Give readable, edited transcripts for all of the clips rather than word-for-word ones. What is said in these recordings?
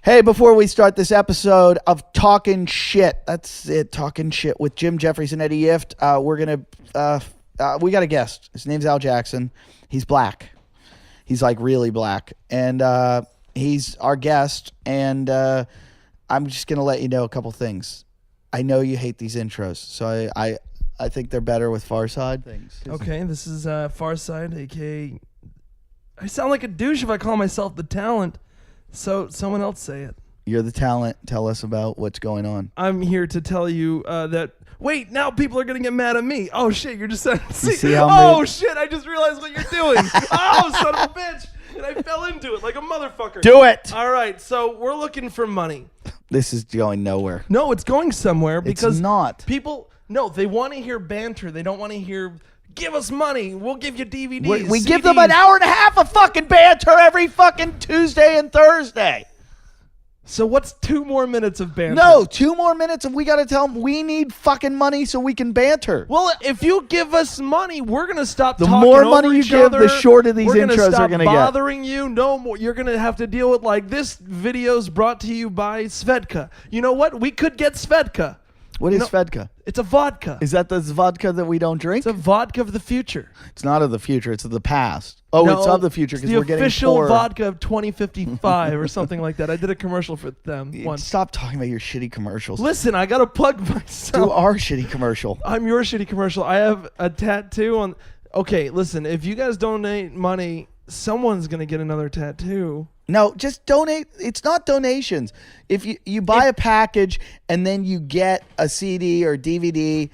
Hey, before we start this episode of Talkin' Shit, that's it, Talkin' Shit with Jim Jeffries and Eddie Ift, we got a guest. His name's Al Jackson. He's black. He's like really black. And he's our guest. And I'm just going to let you know a couple things. I know you hate these intros, so I think they're better with Far Side things. Okay, this is Far Side, a.k.a. I sound like a douche if I call myself the talent. So someone else say it. You're the talent. Tell us about what's going on. I'm here to tell you that. Wait, now people are gonna get mad at me. Oh shit, you're just saying. See how oh shit, I just realized what you're doing. Oh son of a bitch, and I fell into it like a motherfucker. Do it. All right, so we're looking for money. This is going nowhere. No, it's going somewhere because it's not. People. No, they want to hear banter. They don't want to hear. Give us money. We'll give you DVDs. We give them an hour and a half of fucking banter every fucking Tuesday and Thursday. So what's 2 more minutes of banter? No, 2 more minutes and we got to tell them we need fucking money so we can banter. Well, if you give us money, we're going to stop the talking more over money you each give, other. the shorter these intros are going to get. Bothering you. No more. You're going to have to deal with like this video's brought to you by Svedka. You know what? We could get Svedka. What is Svedka? It's a vodka. Is that the vodka that we don't drink? It's a vodka of the future. It's not of the future. It's of the past. Oh, no, it's of the future because we're getting the official poorer. vodka of 2055 or something like that. I did a commercial for them once. Stop talking about your shitty commercials. Listen, I got to plug myself. Do our shitty commercial. I'm your shitty commercial. I have a tattoo on. Okay, listen, if you guys donate money, someone's going to get another tattoo. No, just donate. It's not donations. If you buy a package and then you get a CD or DVD,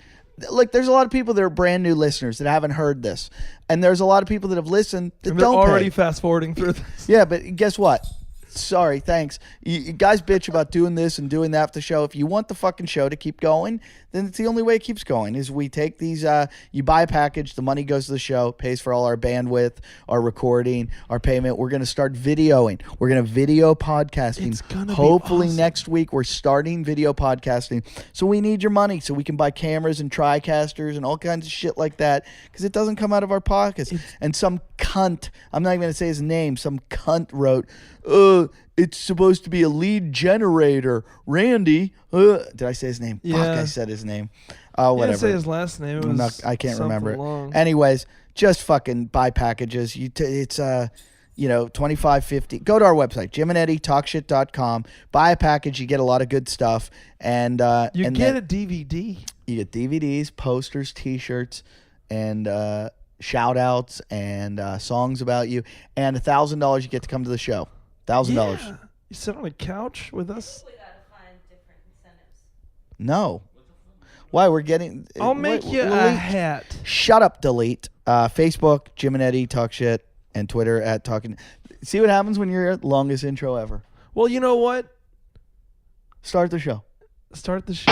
like there's a lot of people that are brand new listeners that haven't heard this. And there's a lot of people that have listened that and don't they're already pay. fast forwarding through this. Yeah, but guess what? Sorry, thanks. You guys bitch about doing this and doing that for the show. If you want the fucking show to keep going, then it's the only way it keeps going is we take these, you buy a package, the money goes to the show, pays for all our bandwidth, our recording, our payment. We're going to start videoing. We're going to video podcasting. It's going to Hopefully be awesome. Next week we're starting video podcasting. So we need your money so we can buy cameras and TriCasters and all kinds of shit like that because it doesn't come out of our pockets. And some cunt, I'm not even going to say his name, some cunt wrote, it's supposed to be a lead generator. Randy, did I say his name? Yeah. Fuck, I said his name. Oh, whatever. I didn't say his last name. It was I can't remember it. long. Anyways, just fucking buy packages. It's $25.50. Go to our website, jimandeddytalkshit.com. Buy a package. You get a lot of good stuff. And You and get then a DVD. you get DVDs, posters, T-shirts, and shout outs and songs about you. And $1,000 you get to come to the show. $1,000. Yeah. You sit on a couch with us. We gotta find different incentives. No. Why? We're getting... I'll make you a hat. Shut up, delete. Facebook, Jim and Eddie Talk Shit, and Twitter at Talkin'. See what happens when you're at longest intro ever. Well, you know what? Start the show. Start the show.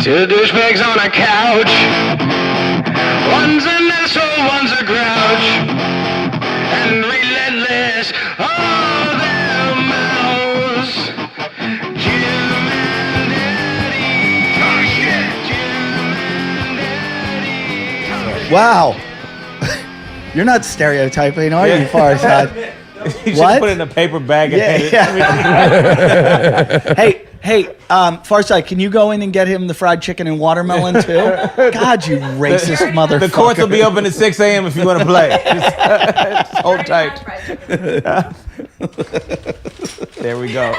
Two douchebags on a couch. One's an asshole, one's a grouch. And relentless, all their mouths. Jim and Eddie. Talk shit. Jim and Eddie. Wow. You're not stereotyping, are you, Far Side? You should What? put it in a paper bag and hand it. Yeah. Hey, Farside, can you go in and get him the fried chicken and watermelon too? God, you racist motherfucker. The courts will be open at 6 a.m. if you want to play. Just hold tight. There we go.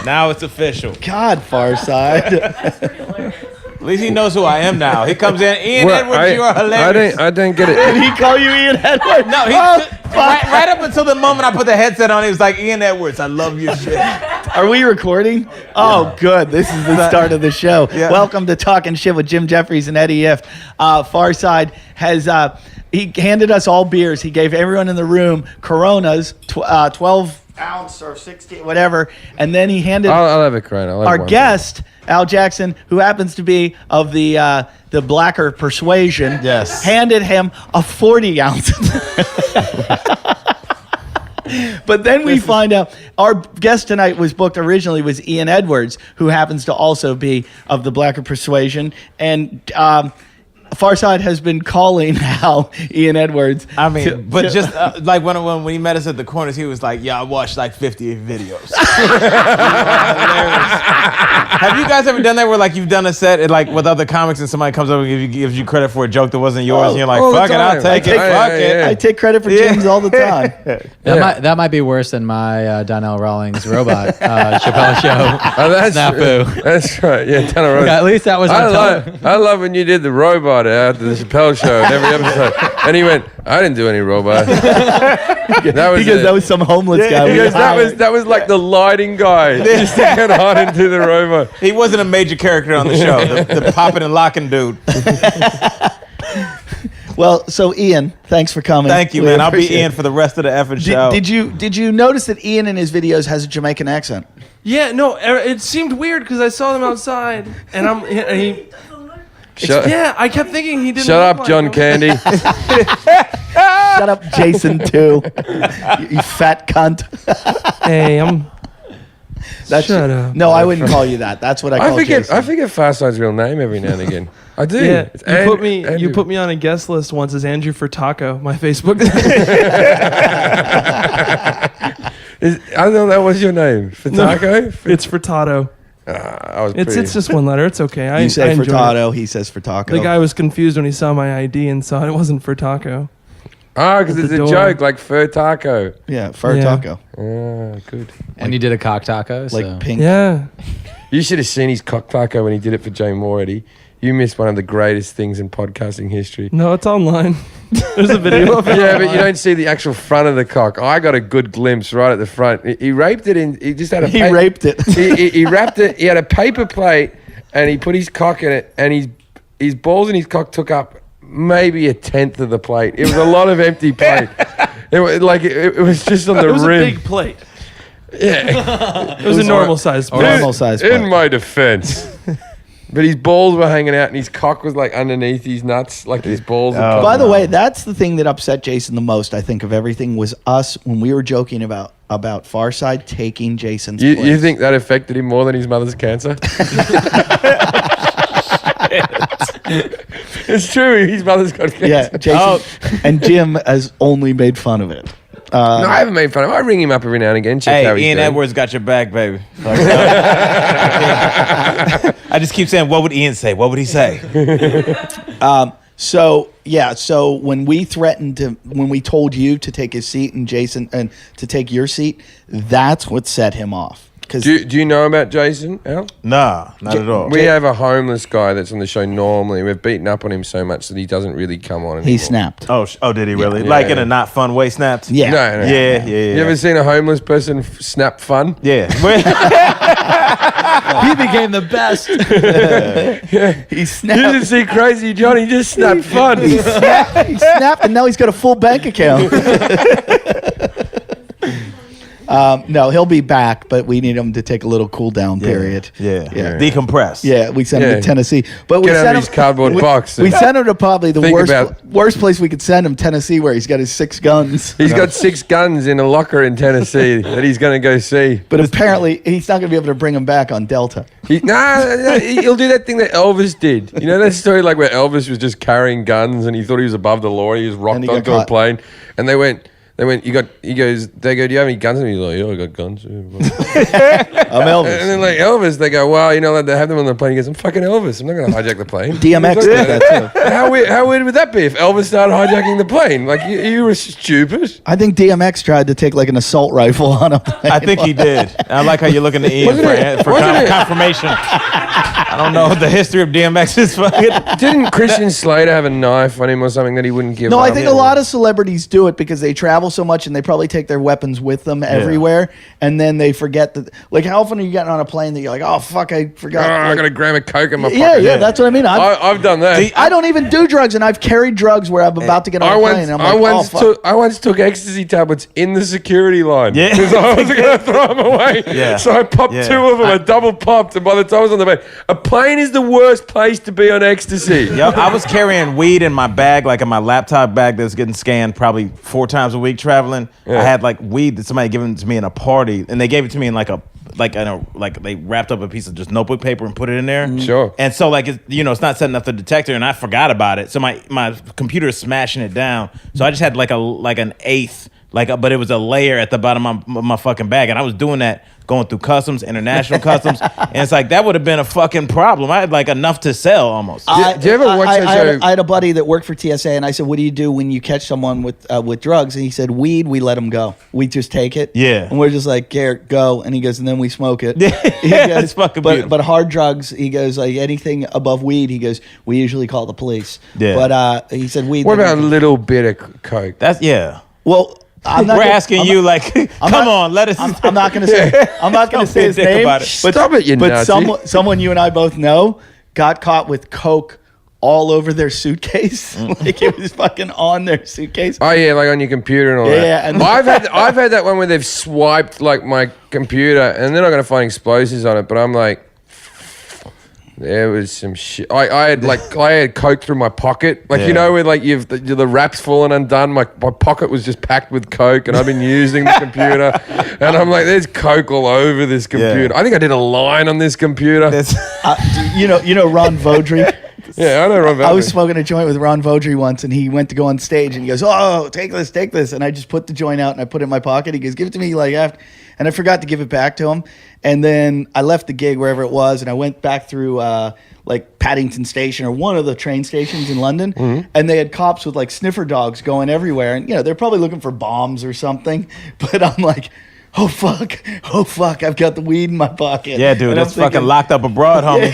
Now it's official. God, Farside. That's pretty hilarious. At least he knows who I am now. He comes in, Ian Edwards, you are hilarious. I didn't get it. Did he call you Ian Edwards? No, right up until the moment I put the headset on, he was like, Ian Edwards, I love your shit. Are we recording? Oh, good. This is the start of the show. Yeah. Welcome to Talkin' Shit with Jim Jeffries and Eddie Ift. Farside has he handed us all beers. He gave everyone in the room Coronas, 12 ounce or 16, whatever, and then he handed I'll have a Corona. I'll have our one. guest Al Jackson, who happens to be of the blacker persuasion, Yes. handed him a 40 ounce. But then we find out our guest tonight was booked originally was Ian Edwards, who happens to also be of the blacker persuasion. And Farside has been calling now Ian Edwards. I mean, but just like when he met us at the corners, he was like, "Yeah, I watched like 50 videos." Have you guys ever done that where like you've done a set like with other comics and somebody comes up and gives you credit for a joke that wasn't yours and you're like, "Fuck it, I'll take it." Fuck it. I take credit for Jim's all the time. That might be worse than my Donnell Rawlings robot Chappelle show. Oh, that's Snafu. That's right. Yeah, Donnell Rawlings. Yeah, at least that was on time. I love when you did the robot after the Chappelle show in every episode, and he went, "I didn't do any robot." That was some homeless guy. He goes, that was like the lighting guy just to get on into the robot. He wasn't a major character on the show. The popping and locking dude. Well, so Ian, thanks for coming. Thank you, man. I'll be Ian for the rest of the effing show. Did you notice that Ian in his videos has a Jamaican accent? Yeah, no, it seemed weird because I saw them outside, and I kept thinking he didn't. Shut look up, like John him. Candy. Shut up, Jason, too. You fat cunt. Hey, shut up. No, I wouldn't call you that. That's what I call Jason. I forget Farside's real name every now and again. I do. Yeah, It's you put me on a guest list once as Andrew Furtaco, my Facebook. I know that was your name. Furtaco? It's Furtado. It's just one letter. It's okay. You say I enjoyed Furtado, he says Furtaco. The guy was confused when he saw my ID and saw it wasn't Furtaco. Because it's a joke, like fur taco. Yeah, Furtaco. Good. And you did a cock taco. Like so. pink. Yeah. You should have seen his cock taco when he did it for Jay Moore, Eddie. You missed one of the greatest things in podcasting history. No, it's online. There's a video of it. Yeah, but you don't see the actual front of the cock. I got a good glimpse right at the front. He raped it in. He just had a. He raped it. He wrapped it. He had a paper plate, and he put his cock in it, and his balls and his cock took up maybe a tenth of the plate. It was a lot of empty plate. It was just on the rim. It was a big plate. Yeah, it was a normal size plate. Normal size plate. In my defense. But his balls were hanging out, and his cock was like underneath his nuts, like his balls. By the way, that's the thing that upset Jason the most. I think of everything was us when we were joking about Farside taking Jason's place. You think that affected him more than his mother's cancer? It's true. His mother's got cancer. Yeah, Jason and Jim has only made fun of it. No, I haven't made fun of him. I ring him up every now and again. Check how he's Ian doing. Edwards got your back, baby. I just keep saying, what would Ian say? What would he say? So when we told you to take his seat and Jason and to take your seat, that's what set him off. Do you know about Jason, Al? Nah, not at all. We have a homeless guy that's on the show normally. We've beaten up on him so much that he doesn't really come on anymore. He snapped. Oh, did he really? Yeah, like in yeah. a not fun way snapped? Yeah. No. Yeah. You ever seen a homeless person snap fun? Yeah. He became the best. He You snapped. didn't see Crazy Johnny just snapped fun. He snapped, and now he's got a full bank account. No, he'll be back, but we need him to take a little cool down period. Yeah. Yeah. Decompress. Yeah, we sent him to Tennessee, but we Get out sent of him his cardboard box. We sent him to probably the Think worst about- worst place we could send him, Tennessee, where he's got his 6 guns. He's got 6 guns in a locker in Tennessee that he's going to go see. But apparently, he's not going to be able to bring him back on Delta. He'll do that thing that Elvis did. You know that story like where Elvis was just carrying guns and he thought he was above the law. He was rocked And he got onto a caught. plane, and they go, do you have any guns? And he's like, yeah, I got guns. I'm Elvis. And then like Elvis, they go, well, you're not allowed to have them on the plane. He goes, I'm fucking Elvis. I'm not going to hijack the plane. DMX He's did like, that too. How weird would that be if Elvis started hijacking the plane? Like you were stupid. I think DMX tried to take like an assault rifle on a plane. I think he did. I like how you're looking to Ian for confirmation. I don't know the history of DMX's fucking. Didn't Christian Slater have a knife on him or something that he wouldn't give No, up? I think a lot of celebrities do it because they travel so much and they probably take their weapons with them everywhere, and then they forget that. Like, how often are you getting on a plane that you're like, oh fuck, I forgot? I got a gram of coke in my Yeah, pocket. yeah, that's what I mean. I've done that. I don't even do drugs, and I've carried drugs where I'm about to get on a plane. And I'm like, I once took ecstasy tablets in the security line Yeah. because I was going to throw them away. Yeah. So I popped 2 of them. I double popped, and by the time I was on the plane, a plane is the worst place to be on ecstasy. Yep, I was carrying weed in my bag, like in my laptop bag that was getting scanned probably 4 times a week traveling. I had like weed that somebody given to me in a party, and they gave it to me in like a they wrapped up a piece of just notebook paper and put it in there. Sure. And so like it's not setting up the detector, and I forgot about it. So my computer is smashing it down. So I just had like an eighth. But it was a layer at the bottom of my fucking bag, and I was doing that going through customs, international customs, and it's like that would have been a fucking problem. I had like enough to sell almost. Do you ever watch that show? I had a buddy that worked for TSA, and I said, "What do you do when you catch someone with drugs?" And he said, "Weed, we let them go. We just take it. Yeah. And we're just like, Garrett, go." And he goes, "And then we smoke it." Yeah, it's fucking beautiful. But hard drugs, he goes, like anything above weed, he goes, "We usually call the police." Yeah. But he said, "Weed." What about a little bit of coke? That's Well, I'm not we're gonna- asking I'm you not- like, come on, let us. I'm not going to say. I'm not going Don't to say be a his dick name. about it. Stop it, you But Nazi. someone you and I both know got caught with coke all over their suitcase. Like it was fucking on their suitcase. Oh yeah, like on your computer and all that. Yeah, and- I've had that one where they've swiped like my computer and they're not gonna find explosives on it, but I'm like, there was some shit. I had coke through my pocket, like Yeah. where like the wrap's fallen undone. My pocket was just packed with coke, and I've been using the computer, and I'm like, there's coke all over this computer. I think I did a line on this computer. You know Ron Vaudry. Yeah, I know. Ron I was Vaudry. smoking a joint with Ron Vaudry once, and he went to go on stage, and he goes, "Oh, take this," and I just put the joint out and I put it in my pocket. He goes, "Give it to me," like after, and I forgot to give it back to him, and then I left the gig wherever it was, and I went back through like Paddington Station or one of the train stations in London, and they had cops with like sniffer dogs going everywhere, and they're probably looking for bombs or something, but I'm like, oh fuck, I've got the weed in my pocket. Yeah, dude, And I'm that's fucking thinking, locked up abroad, homie.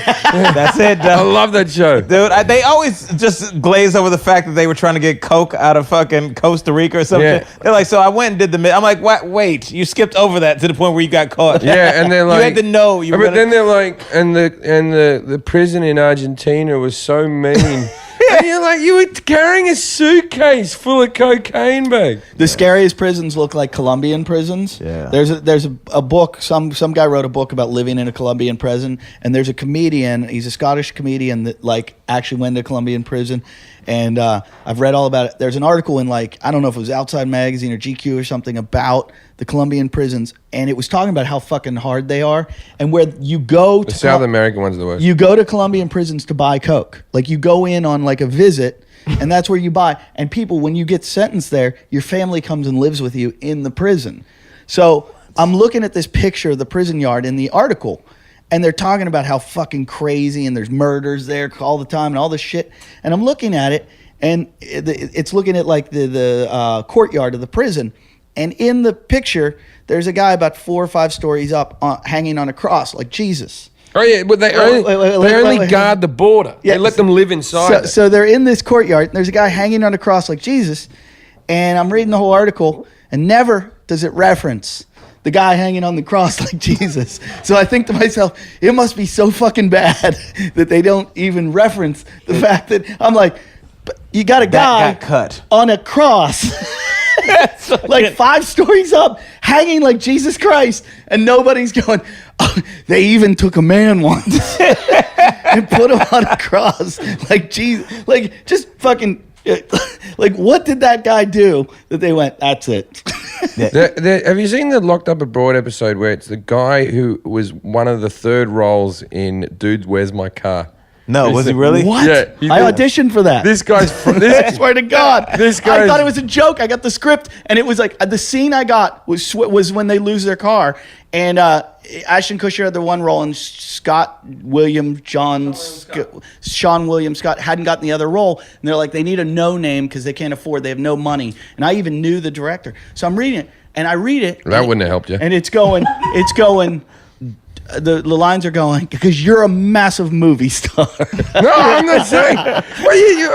That's it, I dude. love that show. Dude, they always just glaze over the fact that they were trying to get coke out of fucking Costa Rica or something. Yeah. They're like, so I went and did the. I'm like, what? Wait, you skipped over that to the point where you got caught. Yeah, and then like you had to know you were. But then they're like, and the prison in Argentina was so mean. And you're like, you were carrying a suitcase full of cocaine bag. The scariest prisons look like Colombian prisons. Yeah. There's a book. Some guy wrote a book about living in a Colombian prison, and there's a comedian. He's a Scottish comedian that like actually went to Colombian prison, and I've read all about it. There's an article in like I don't know if it was Outside Magazine or GQ or something about the Colombian prisons, and it was talking about how fucking hard they are, and where you go The to South American ones are the worst. you go to Colombian prisons to buy coke. Like you go in on like a visit, and that's where you buy. And people, when you get sentenced there, your family comes and lives with you in the prison. So I'm looking at this picture of the prison yard in the article, and they're talking about how fucking crazy and there's murders there all the time and all this shit. And I'm looking at it, and it's looking at like the courtyard of the prison. And in the picture, there's a guy about 4 or 5 stories up, hanging on a cross like Jesus. Oh yeah, but they only guard the border. Yeah. They let them live inside. So they're in this courtyard, and there's a guy hanging on a cross like Jesus, and I'm reading the whole article, and never does it reference the guy hanging on the cross like Jesus. So I think to myself, it must be so fucking bad that they don't even reference the fact that I'm like, but you got a guy got cut. on a cross. Like 5 stories up, hanging like Jesus Christ, and nobody's going, oh, they even took a man once and put him on a cross like Jesus. Like just fucking like what did that guy do that they went, that's it. Have you seen the Locked Up Abroad episode where it's the guy who was one of the third roles in Dude, Where's My Car? No, was he really? What? Yeah, he I did. auditioned for that. This guy's from I this. swear to God. This I guy's- thought it was a joke. I got the script, and it was like the scene I got was when they lose their car, and Ashton Kutcher had the one role, and Sean William Scott hadn't gotten the other role, and they're like, they need a no name because they can't afford. They have no money, and I even knew the director, so I'm reading it, and I read it. That wouldn't have helped you. And it's going. The lines are going because you're a massive movie star. No, I'm not saying.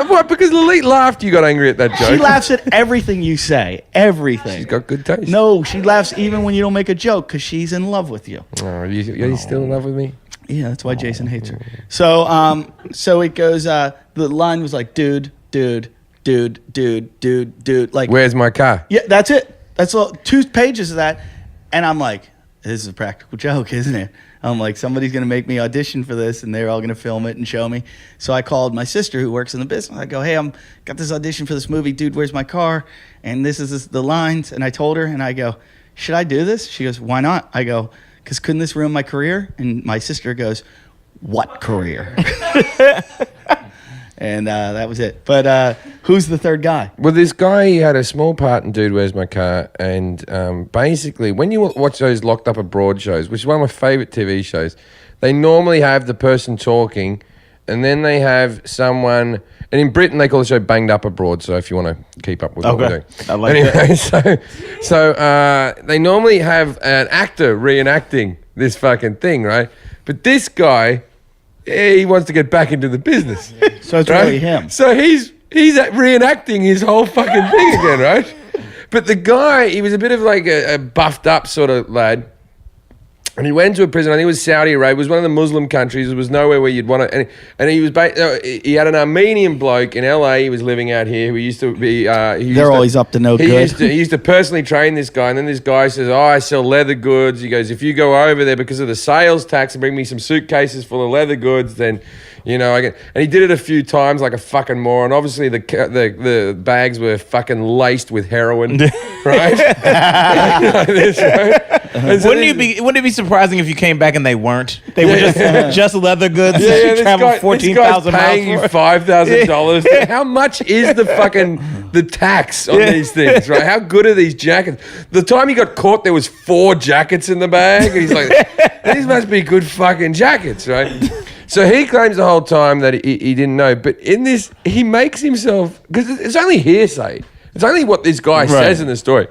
What? Because Lilith laughed, you got angry at that joke. She laughs at everything you say. Everything. She's got good taste. No, she laughs even when you don't make a joke because she's in love with you. Oh, are you still in love with me? Yeah, that's why Jason hates her. So, so it goes. The line was like, dude. Like, Where's my car? yeah, that's it. That's all. 2 pages of that, and I'm like, this is a practical joke, isn't it? I'm like, somebody's going to make me audition for this, and they're all going to film it and show me. So I called my sister who works in the business. I go, hey, got this audition for this movie, Dude, Where's My Car? And this is the lines. And I told her, and I go, should I do this? She goes, why not? I go, because couldn't this ruin my career? And my sister goes, what career? And that was it. But who's the third guy? Well, this guy, he had a small part in Dude, Where's My Car? And basically, when you watch those Locked Up Abroad shows, which is one of my favourite TV shows, they normally have the person talking, and then they have someone... And in Britain, they call the show Banged Up Abroad, so if you want to keep up with what we're doing. I like that. So they normally have an actor reenacting this fucking thing, right? But this guy... he wants to get back into the business. So it's really him. So he's reenacting his whole fucking thing again, right? But the guy, he was a bit of like a buffed up sort of lad. And he went to a prison. I think it was Saudi Arabia. It was one of the Muslim countries. There was nowhere where you'd want to. And he was. He had an Armenian bloke in LA. He was living out here. Who used to be. They're always up to no good. He used to personally train this guy. And then this guy says, "Oh, I sell leather goods." He goes, "If you go over there because of the sales tax and bring me some suitcases full of leather goods, then." You know, and he did it a few times like a fucking moron. Obviously, the bags were fucking laced with heroin, right? Like this, right? And so Wouldn't it be surprising if you came back and they weren't? They were just leather goods. Yeah, that you this traveled guy, 14,000 this guy's paying you miles for. $5,000. How much is the tax on these things, right? How good are these jackets? The time he got caught, there was 4 jackets in the bag. And he's like, these must be good fucking jackets, right? So he claims the whole time that he didn't know. But in this, he makes himself, because it's only hearsay. It's only what this guy says in the story.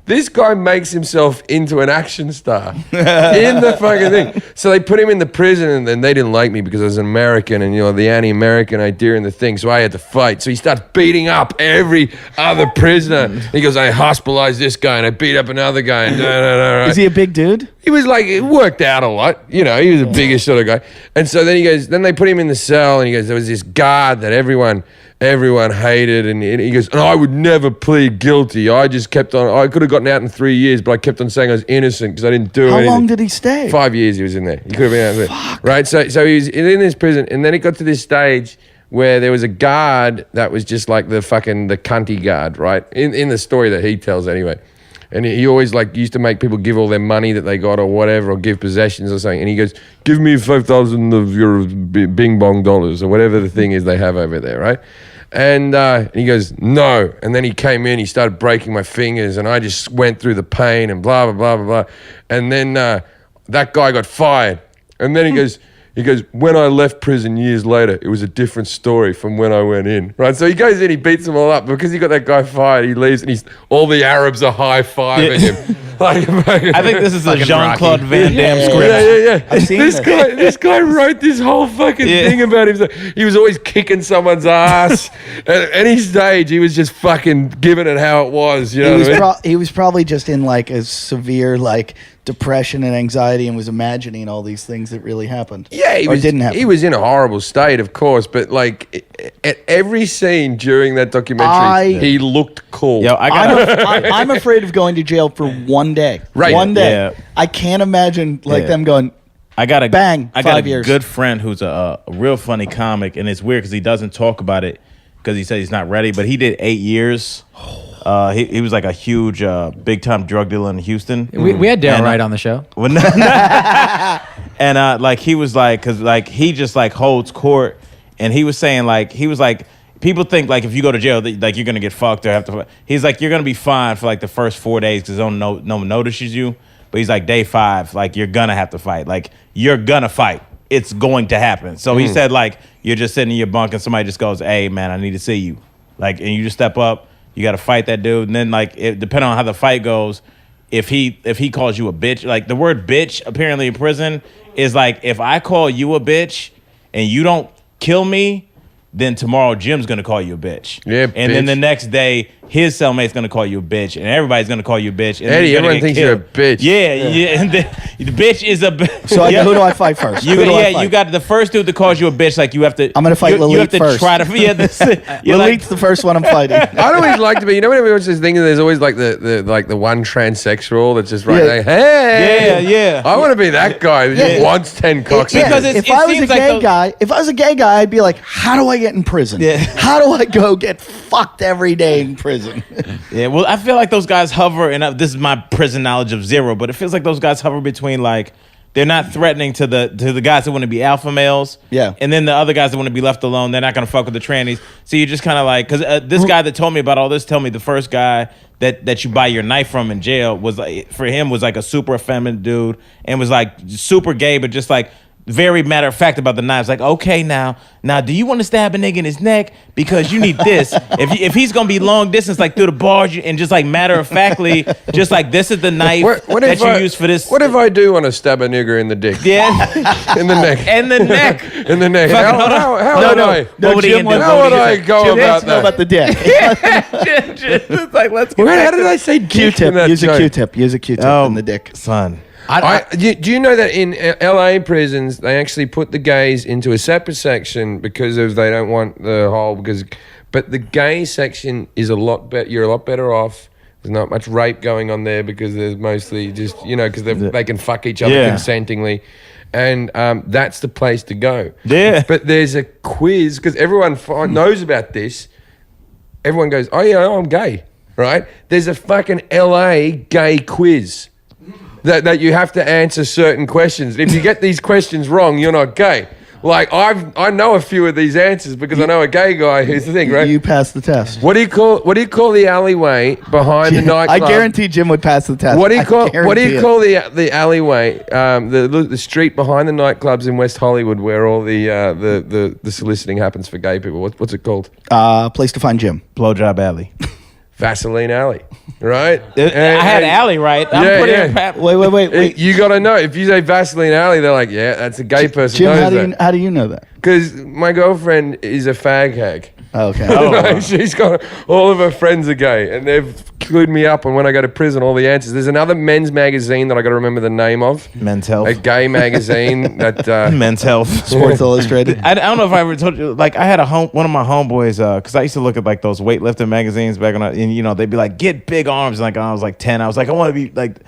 This guy makes himself into an action star in the fucking thing. So they put him in the prison, and then they didn't like me because I was an American, and the anti-American idea in the thing. So I had to fight. So he starts beating up every other prisoner. He goes, I hospitalized this guy, and I beat up another guy. And right? Is he a big dude? He was like, it worked out a lot. He was the biggest sort of guy. And so then he goes, then they put him in the cell, and he goes, there was this guard that everyone hated, and he goes, and I would never plead guilty. I just kept on. I could have gotten out in 3 years, but I kept on saying I was innocent because I didn't do anything. How long did he stay? 5 years he was in there. He could have been out there. Right? So he was in this prison, and then it got to this stage where there was a guard that was just like the cunty guard, right? In the story that he tells anyway. And he always used to make people give all their money that they got or whatever, or give possessions or something. And he goes, give me 5,000 of your bing bong dollars or whatever the thing is they have over there, right? And he goes, no. And then he came in, he started breaking my fingers, and I just went through the pain and blah, blah, blah, blah, blah. And then that guy got fired. And then he goes, when I left prison years later, it was a different story from when I went in. Right? So he goes in, he beats them all up. Because he got that guy fired, he leaves, and all the Arabs are high-fiving him. I think this is a Jean-Claude Van Damme script. Yeah. I've seen This guy wrote this whole fucking thing about himself. He was always kicking someone's ass. At any stage, he was just fucking giving it how it was. You know what I mean? He was probably just in a severe depression and anxiety, and was imagining all these things that really happened. Yeah, didn't happen. He was in a horrible state, of course, but at every scene during that documentary, he looked cool. Yo, I'm afraid of going to jail for one day. Right. One day. Yeah. I can't imagine them going, I got a bang, I got 5 a years. good friend who's a real funny comic, and it's weird because he doesn't talk about it because he said he's not ready. But he did 8 years. He was like a huge, big time drug dealer in Houston. We had Darren Wright on the show. And he was because he just holds court, and he was saying people think if you go to jail that you're gonna get fucked or have to. He's like, you're gonna be fine for the first 4 days because no one notices you. But he's like, day 5, you're gonna have to fight. You're gonna fight. It's going to happen. So he said you're just sitting in your bunk and somebody just goes, hey man, I need to see you. And you just step up. You got to fight that dude, and then depending on how the fight goes, if he calls you a bitch, the word bitch apparently in prison is if I call you a bitch and you don't kill me, then tomorrow Jim's gonna call you a bitch. Yeah, and then the next day his cellmate's gonna call you a bitch, and everybody's gonna call you a bitch. And Eddie, everyone thinks you're a bitch. Yeah. And the bitch is a bitch. So who do I fight first? You got the first dude that calls you a bitch. You have to. I'm gonna fight Lalit You have to first. try to. Yeah, Lalit's the first one I'm fighting. I'd always like to be. When everyone's just thinking, there's always the one transsexual that's just hey, yeah. I want to be that guy that just wants 10 cocks. Because if I was a gay guy, I'd be like, how do I get in prison? Yeah. How do I go get fucked every day in prison? Yeah, well, I feel like those guys hover, and this is my prison knowledge of zero, but it feels like those guys hover between they're not threatening to the guys that want to be alpha males. Yeah. And then the other guys that want to be left alone, they're not going to fuck with the trannies. So you just kind of like, because this guy that told me about all this told me the first guy that you buy your knife from in jail was like, for him was like a super effeminate dude and was like super gay, but just like very matter of fact about the knives. Like, okay, now, do you want to stab a nigga in his neck? Because you need this. If he's gonna be long distance, like through the bars, and just like matter of factly, just like this is the knife that you use for this. What if I do want to stab a nigger in the dick? Yeah, In the neck. in the neck. In the neck. Fucking How would I? What would he Jim do? How would I go Jim about wants to know that? about the dick. It's like let's get Wait, back how to did I say dick in Q-tip. that Use a joke? Q-tip. Use a Q-tip in the dick. son. Do you know that in LA prisons they actually put the gays into a separate section because of they don't want the whole but the gay section is a lot better. You're a lot better off. There's not much rape going on there because there's mostly just because they can fuck each other consentingly, and that's the place to go. Yeah. But there's a quiz because everyone knows about this. Everyone goes, oh yeah, I'm gay, right? There's a fucking LA gay quiz. That you have to answer certain questions. If you get these questions wrong, you're not gay. Like I know a few of these answers because I know a gay guy who's the thing, right? You passed the test. What do you call the alleyway behind the I nightclub? guarantee Jim would pass the test. What do you I call guarantee it. the alleyway? The street behind the nightclubs in West Hollywood where all the soliciting happens for gay people. What's it called? Place to find Jim. Blowjob alley. Vaseline Alley, right? I had alley right. Wait. You got to know if you say Vaseline Alley, they're like, yeah, that's a gay person. Jim, knows how do you know that? Because my girlfriend is a fag hag. Oh, okay. Like, she's got all of her friends are gay, and they've clued me up on when I go to prison all the answers. There's another men's magazine that I got to remember the name of. Men's Health. A gay magazine that. Men's Health. Sports Illustrated. I don't know if I ever told you. Like I had one of my homeboys, because I used to look at like those weightlifting magazines back when and they'd be like, get big arms. And like when I was like 10, I was like, I want to be like.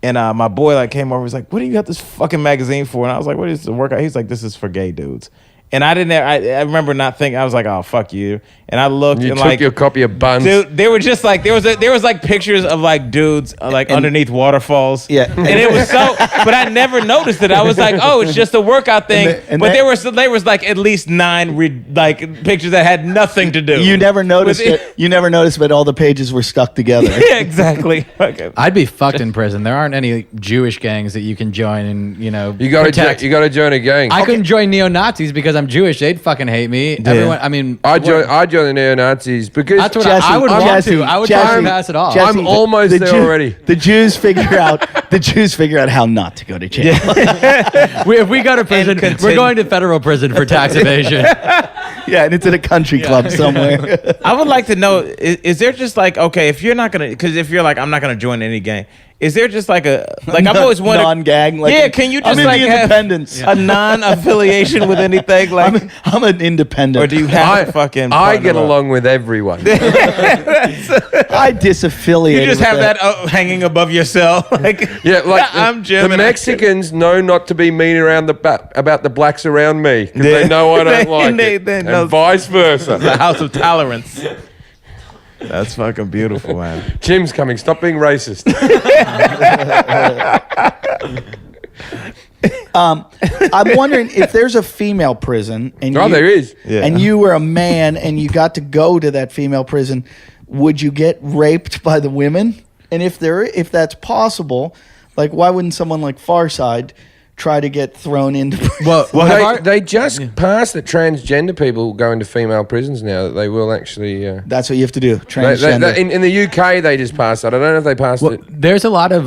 And my boy like came over. He's like, what do you got this fucking magazine for? And I was like, what is the workout? He's like, this is for gay dudes. And I didn't. I remember not thinking. I was like, "Oh, fuck you." And I looked You and took like your copy of Buns. Dude, they were just like there was like pictures of like dudes like underneath waterfalls. Yeah. and it was so. But I never noticed it. I was like, "Oh, it's just a workout thing." But there was like at least 9 like pictures that had nothing to do. You never noticed with it. You never noticed, but all the pages were stuck together. Yeah, exactly. Okay. I'd be fucked in prison. There aren't any Jewish gangs that you can join and You got to join a gang. I couldn't join neo-Nazis because I'm Jewish. They'd fucking hate me. Everyone. I mean, I join the neo-Nazis because that's what Jesse, I would want Jesse, to. I would Jesse, try to pass it off. Jesse, I'm almost there already. The Jews figure out how not to go to jail. If we go to prison, continue. we're going to federal prison for tax evasion. Yeah, and it's in a country club somewhere. I would like to know: is there just like if you're not gonna if you're like I'm not gonna join any gang? Is there just like I've always wanted non-gang? Like can you I'm just in like the have independence. a non-affiliation with anything? Like, I'm an independent. or do you have to fucking? I get partner up? along with everyone. I disaffiliate. You just have that hanging above your cell, like I'm Jim. The and Mexicans know not to be mean around about the blacks around me because they know I don't like it, they know. and vice versa. the house of tolerance. That's fucking beautiful, man. Jim's coming. Stop being racist. I'm wondering if there's a female prison, and There is. Yeah. and you were a man, and you got to go to that female prison. Would you get raped by the women? And if that's possible, like why wouldn't someone like Farside try to get thrown into prison? Well, they just passed that transgender people go into female prisons now. That they will actually. That's what you have to do. Transgender. In the UK, they just passed that. I don't know if they passed it. There's a lot of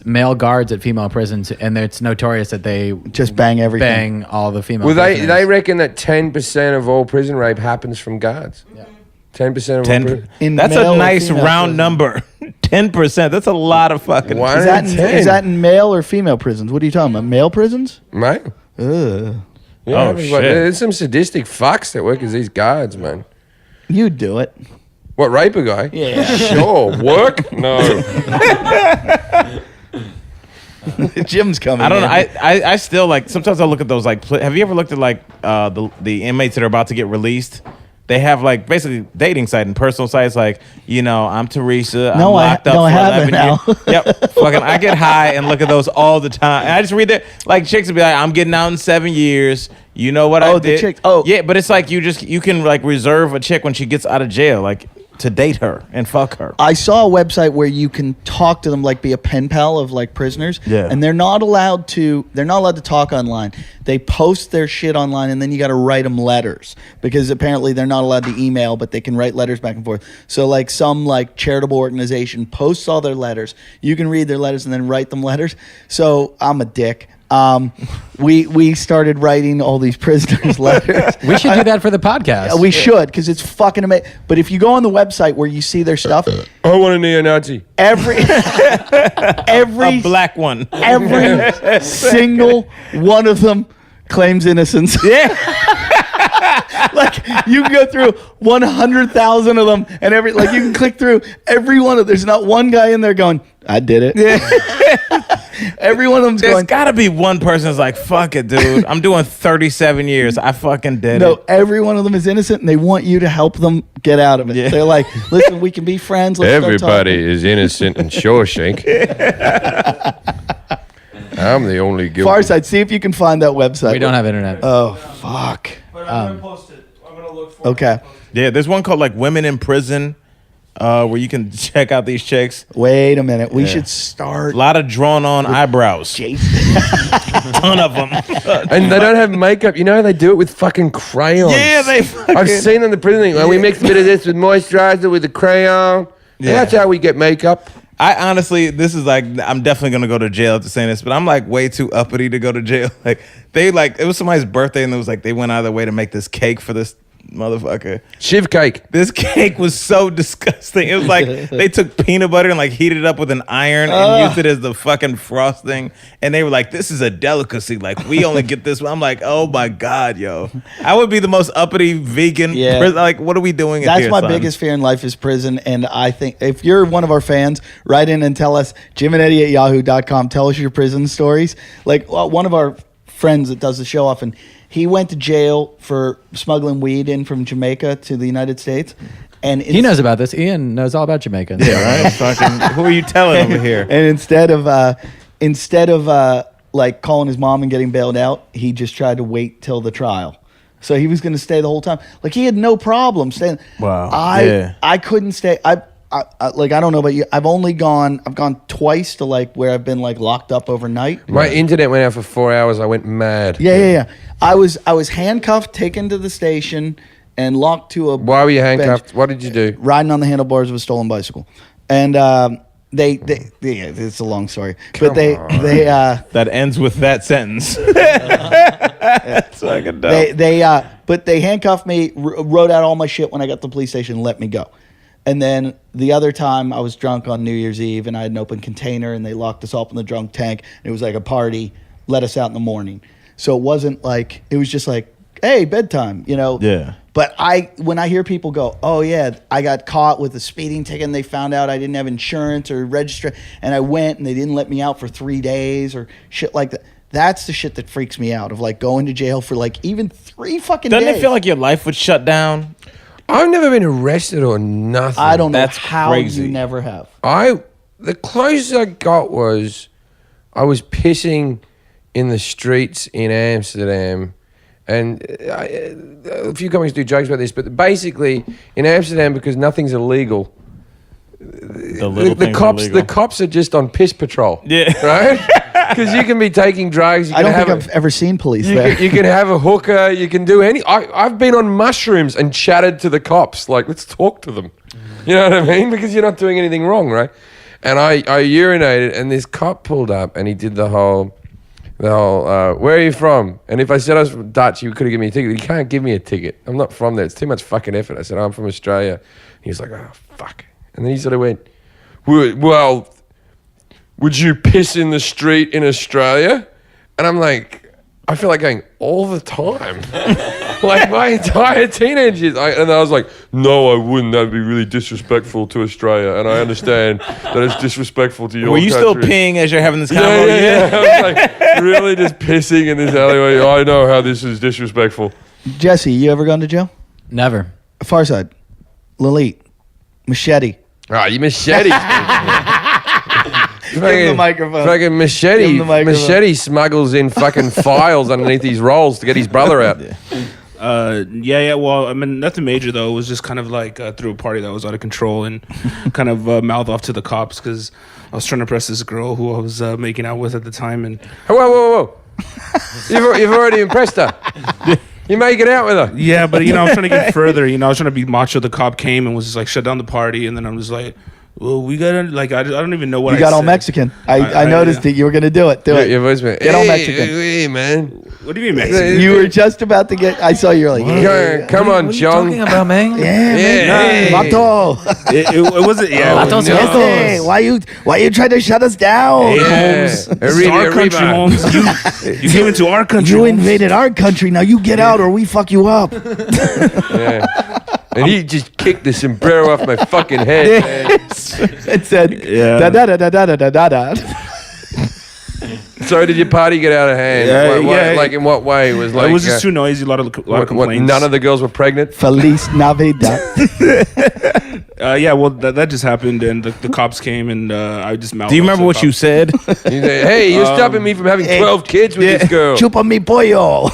male guards at female prisons, and it's notorious that they just bang everything. bang all the female. Well, prisoners. they reckon that 10% of all prison rape happens from guards. Yeah. 10% of all prison. That's male a or nice female round prison? number. 10%. That's a lot of fucking. One Is that, in in, 10. is that in male or female prisons? What are you talking about? Male prisons? Mate? Ugh. Yeah, Oh, shit. There's some sadistic fucks that work as these guards, man. You'd do it. What, rape a guy? Yeah. Sure. Work? No. Jim's coming. I don't know. in. I still like. Sometimes I look at those like. Have you ever looked at like the inmates that are about to get released? they have like basically dating site and personal sites like, you know, I'm Teresa. I'm No, locked up I for haven't 11 now. years. Yep. Fucking, I get high and look at those all the time. And I just read that. Like, chicks would be like, I'm getting out in 7 years. You know what I Oh, did? the chick. Oh. Yeah, but it's like you can like reserve a chick when she gets out of jail, like to date her and fuck her. I saw a website where you can talk to them, like be a pen pal of like prisoners. Yeah. And they're not allowed to talk online. They post their shit online, and then you got to write them letters, because apparently they're not allowed to email, but they can write letters back and forth. So like some like charitable organization posts all their letters. You can read their letters and then write them letters. So I'm a dick. We started writing all these prisoners letters. We should do that for the podcast. We should, because it's fucking amazing. But if you go on the website where you see their stuff, I want a neo-Nazi. every A black one. every single one of them claims innocence. Yeah. Like you can go through 100,000 of them, and you can click through every one of. There's not one guy in there going, "I did it." Yeah. Every one of them's There's going. gotta be one person that's like, fuck it, dude. I'm doing 37 years. I fucking did No, it. every one of them is innocent, and they want you to help them get out of it. Yeah. They're like, "Listen, we can be friends." Let's start Everybody talking." is innocent in Shawshank. I'm the only guilty. Farside, see if you can find that website. We don't have internet. Oh fuck. But I'm gonna post it. I'm gonna look for Okay. it. Yeah, there's one called like Women in Prison, where you can check out these chicks. Wait a minute. We should start. A lot of drawn on eyebrows. Jason. Ton of them. And they don't have makeup. You know, they do it with fucking crayons. Yeah, they fucking. I've seen in the prison thing. Well, we mix a bit of this with moisturizer with a crayon. Yeah. That's how we get makeup. I honestly, this is like, I'm definitely gonna go to jail after saying this, but I'm like way too uppity to go to jail. Like it was somebody's birthday, and it was like they went out of their way to make this cake for this motherfucker. Shiv cake. This cake was so disgusting. It was like they took peanut butter and like heated it up with an iron and used it as the fucking frosting. And they were like, "This is a delicacy. Like we only get this." I'm like, "Oh my god, yo!" I would be the most uppity vegan. Yeah. Like, what are we doing? That's here, my son? biggest fear in life is prison. And I think if you're one of our fans, write in and tell us, JimandEddie@yahoo.com. Tell us your prison stories. Like one of our friends that does the show often, he went to jail for smuggling weed in from Jamaica to the United States. And He knows about this. Ian knows all about Jamaica. Yeah, right. Fucking, who are you telling over here? And instead of like calling his mom and getting bailed out, he just tried to wait till the trial. So he was going to stay the whole time. Like he had no problem staying. Wow. I couldn't stay. I don't know about you. I've gone twice to like where I've been like locked up overnight. My internet went out for 4 hours. I went mad. Yeah. I was handcuffed, taken to the station, and locked to a. Why were you handcuffed? bench, What did you do? riding on the handlebars of a stolen bicycle, and they it's a long story, but they That ends with that sentence. That's fucking dumb. but they handcuffed me, wrote out all my shit when I got to the police station, and let me go. And then the other time I was drunk on New Year's Eve, and I had an open container, and they locked us up in the drunk tank. And it was like a party, let us out in the morning. So it wasn't like, it was just like, hey, bedtime, you know? Yeah. But when I hear people go, oh yeah, I got caught with a speeding ticket and they found out I didn't have insurance or register, and I went and they didn't let me out for 3 days or shit like that. That's the shit that freaks me out, of like going to jail for like even 3 fucking Doesn't days. it feel like your life would shut down? I've never been arrested or nothing. I don't know That's how crazy. you never have. The closest I got was I was pissing in the streets in Amsterdam. And a few comics do jokes about this, but basically in Amsterdam, because nothing's illegal, the cops are just on piss patrol. Yeah. Right? Because you can be taking drugs. I don't think I've ever seen police there. You can have a hooker. You can do any. I've been on mushrooms and chatted to the cops. Like, let's talk to them. You know what I mean? Because you're not doing anything wrong, right? And I urinated, and this cop pulled up, and he did the whole, where are you from? And if I said I was from Dutch, he could have given me a ticket. He can't give me a ticket. I'm not from there. It's too much fucking effort. I said, I'm from Australia. He was like, oh, fuck. And then he sort of went, well, would you piss in the street in Australia? And I'm like, I feel like going all the time. Like my entire teenage years. And I was like, no, I wouldn't. That'd be really disrespectful to Australia. And I understand that it's disrespectful to your Were you still country. peeing as you're having this convo? Yeah. I was like really just pissing in this alleyway. I know how this is disrespectful. Jesse, you ever gone to jail? Never. Farside, Lalit, Machete. Oh, you machete. Give him the microphone. Fucking machete. Give him the microphone. Machete smuggles in fucking files underneath these rolls to get his brother out. Yeah. Well, I mean, nothing major though. It was just kind of like through a party that was out of control and kind of mouth off to the cops because I was trying to impress this girl who I was making out with at the time. And Whoa. You've already impressed her. You make it out with her. yeah, but I was trying to get further. I was trying to be macho. The cop came and was just like shut down the party, and then I was like, well, we gotta like I don't even know what You I got all said. Mexican. I noticed that you were gonna do it. Do it. Your voice went, Get all hey, Mexican. Hey, man. What do you mean, Mexican? You were just about to get. I saw you were like, yeah, Come on, John. Talking about, man? yeah, Hey. Vato. It wasn't. Yeah, it was, Vatos, Hey, why you trying to shut us down? Hey, Yeah. Holmes, Arriba, this is our country, arriba. Holmes. You came into our country. You Holmes. invaded our country. Now you get out, or we fuck you up. Yeah. And he just kicked the sombrero off my fucking head. Man. It said, Yeah. da da da da da da da da. So did your party get out of hand? Yeah. Like in what way? It was like It was just too noisy. A lot of complaints. none of the girls were pregnant. Feliz Navidad. Yeah, well, that just happened, and the cops came, and I just mouthed. Do you off to remember the what you cops. said? He said, hey, you're stopping me from having 12 kids with this girl. Chupa mi pollo.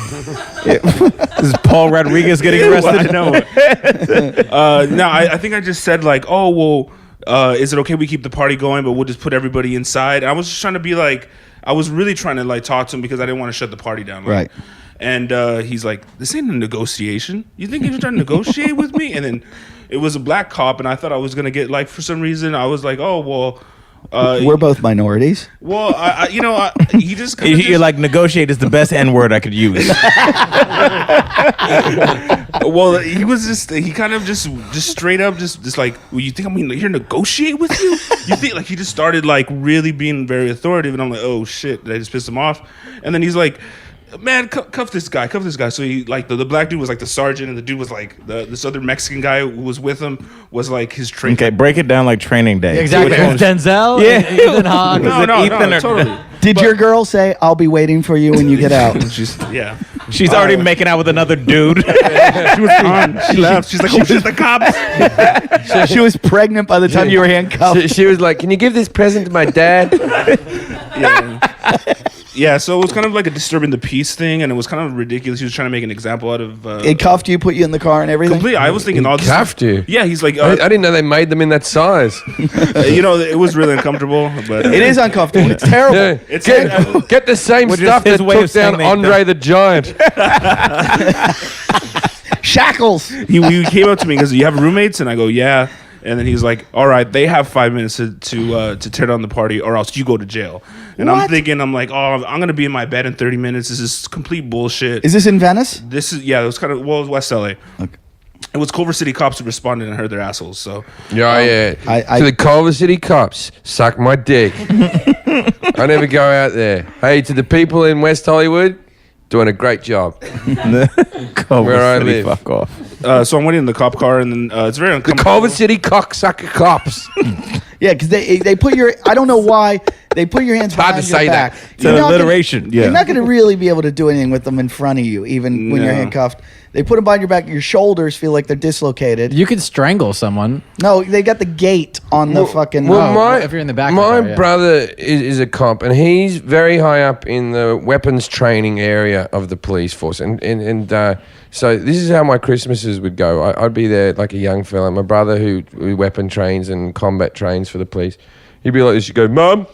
This is Paul Rodriguez getting arrested. Well, I know. No, I think I just said like, oh well, is it okay we keep the party going, but we'll just put everybody inside? I was just trying to be like, I was really trying to like talk to him because I didn't want to shut the party down. Like, Right. And he's like, this ain't a negotiation. You think you're trying to negotiate with me? And then it was a black cop, and I thought I was gonna get like for some reason I was like, oh well. We're both minorities. Well, he just kinda You're like, negotiate is the best N word I could use. well, he kind of just straight up just like, well, you think I'm here to negotiate with you? You think like he just started like really being very authoritative, and I'm like, oh shit, did I just piss him off? And then he's like, man, cuff this guy. So he like the black dude was like the sergeant, and the dude was like this other Mexican guy who was with him was like his trainer. Okay, break it down like Training Day. Exactly. Which one was- Denzel? Yeah. and Ethan Hawke? No, Ethan or- totally. Did your girl say, I'll be waiting for you when you get out? Yeah. She's already making out with another dude. She was gone. She left. She's like, oh shit, the cops. She was pregnant by the time you were handcuffed. She was like, can you give this present to my dad? Yeah, so it was kind of like a disturbing the peace thing, and it was kind of ridiculous. He was trying to make an example out of It cuffed you, put you in the car and everything? complete. I was thinking all this. Cuffed you? Yeah, he's like, I didn't know they made them in that size. it was really uncomfortable. But It is uncomfortable. It's terrible. Yeah. It's Get the same Which is stuff his that way of took saying down they Andre the Giant. Shackles. he came up to me and goes, "You have roommates?" And I go, "Yeah." And then he's like, "All right, they have 5 minutes to tear down the party, or else you go to jail." And I'm What? thinking, I'm like, "Oh, I'm gonna be in my bed in 30 minutes. This is complete bullshit." Is this in Venice? This is it was kind of it was West LA. Okay. It was Culver City cops who responded and heard their assholes. So Yeah. I- To the Culver City cops, suck my dick. I never go out there. Hey, to the people in West Hollywood, doing a great job. Culver Where I City, live. fuck off. so I'm waiting in the cop car, and then it's very The uncomfortable. Culver City cocksucker cops. Yeah, because they put your, I don't know why, they put your hands hard behind to your say back. that. It's an alliteration. Yeah. You're not going to really be able to do anything with them in front of you, even when you're No. handcuffed. They put them behind your back. Your shoulders feel like they're dislocated. You could strangle someone. No, they got the gate on the fucking. Well, Oh, if you're in the back of the my car, yeah. brother is a cop, and he's very high up in the weapons training area of the police force. And so this is how my Christmases would go. I'd be there like a young fella. My brother who weapon trains and combat trains for the police. He'd be like this. You go, Mum,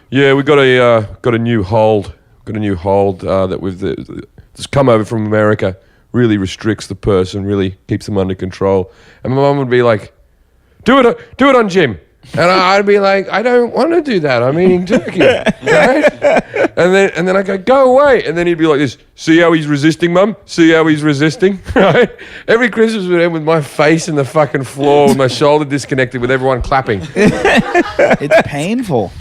yeah, we got a new hold. Got a new hold that we've that's come over from America. Really restricts the person. Really keeps them under control. And my mum would be like, do it on Jim. And I'd be like, I don't want to do that. I'm eating turkey, right? And then I go away. And then he'd be like this, see how he's resisting, Mum? See how he's resisting, right? Every Christmas would end with my face in the fucking floor with my shoulder disconnected with everyone clapping. It's painful.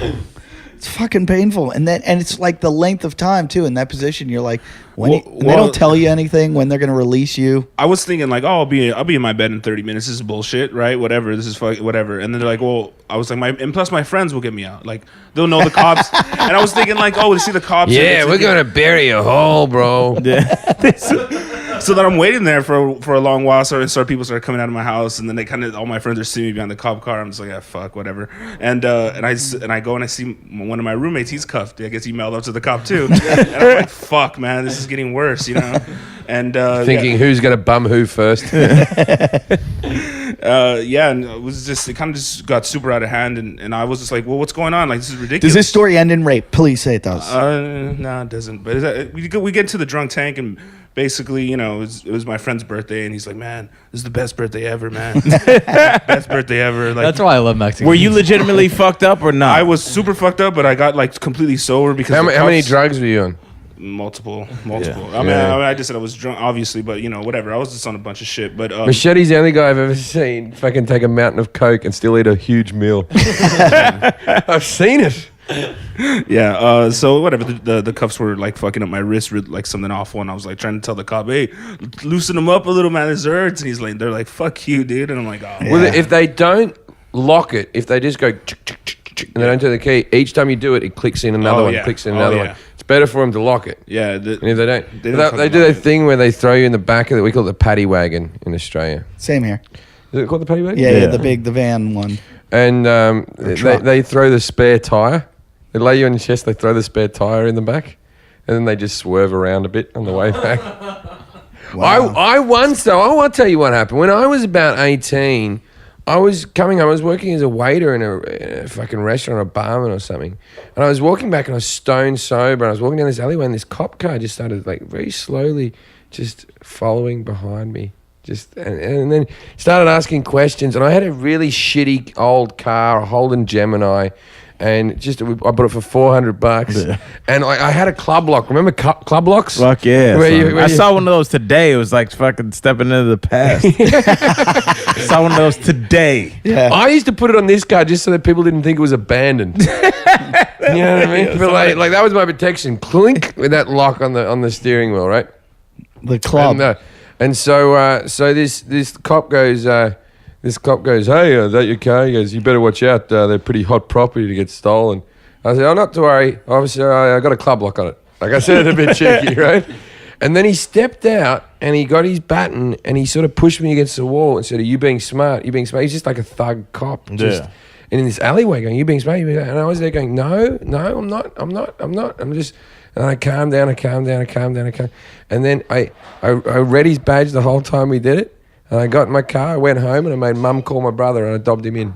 It's fucking painful, and it's like the length of time too. In that position, you're like, when they don't tell you anything when they're gonna release you. I was thinking like, oh, I'll be in my bed in 30 minutes. This is bullshit, right? Whatever. This is whatever. And then they're like, well, I was like, and plus my friends will get me out. Like they'll know the cops. And I was thinking like, oh, to see the cops. Yeah, we're going to bury a hole, bro. So then I'm waiting there for a long while. So people start coming out of my house, and then all my friends are seeing me behind the cop car. I'm just like, yeah, fuck, whatever. And I go and I see one of my roommates. He's cuffed. I guess he mailed up to the cop too. And I'm like, fuck, man, this is getting worse, you know. And Thinking who's gonna bum who first. and it kind of just got super out of hand, and I was just like, well, what's going on? Like, this is ridiculous. Does this story end in rape? Please say it does. No, it doesn't. But we get to the drunk tank, and basically, you know, it was my friend's birthday, and he's like, man, this is the best birthday ever, man. Best birthday ever. Like, That's why I love Mexican. Were you legitimately fucked up or not? I was super fucked up, but I got like completely sober because How many drugs were you on? Multiple. Yeah. I mean, I just said I was drunk, obviously, but you know, whatever. I was just on a bunch of shit. But Machete's the only guy I've ever seen fucking take a mountain of coke and still eat a huge meal. I've seen it. yeah. So whatever. The cuffs were like fucking up my wrist, like something awful, and I was like trying to tell the cop, "Hey, loosen him up a little, man. This hurts." And they're like, "Fuck you, dude." And I'm like, "Oh." Well, if they don't lock it, if they just go and they don't turn the key, each time you do it, it clicks in another one, clicks in another one. It's better for them to lock it. Yeah. And if they don't, they do their thing where they throw you in the back of it. We call it the paddy wagon in Australia. Same here. Is it called the paddy wagon? Yeah, the van one. And they throw the spare tire. They lay you on your chest. They throw the spare tire in the back, and then they just swerve around a bit on the way back. Wow. I once though. I want to tell you what happened when I was about 18. I was coming home. I was working as a waiter in a fucking restaurant, or a barman or something. And I was walking back, and I was stone sober. And I was walking down this alleyway, and this cop car just started like very slowly, just following behind me. And then started asking questions. And I had a really shitty old car, a Holden Gemini. And I bought it for $400, Yeah. and I had a club lock. Remember club locks? Fuck yeah. Where I saw one of those today. It was like fucking stepping into the past. I saw one of those today. Yeah. I used to put it on this car just so that people didn't think it was abandoned. You know what I mean? But like that was my protection. Clink with that lock on the steering wheel, right? The club. And so this cop goes. Hey, is that your car? He goes, you better watch out. They're pretty hot property to get stolen. I said, oh, not to worry. Officer, I got a club lock on it. Like I said, a bit cheeky, right? And then he stepped out and he got his baton and he sort of pushed me against the wall and said, are you being smart? You being smart? He's just like a thug cop. Just, Yeah. And in this alleyway going, you being smart? And I was there going, no, I'm not. I'm just... And I calmed down. And then I read his badge the whole time we did it. And I got in my car, I went home, and I made Mum call my brother, and I dobbed him in.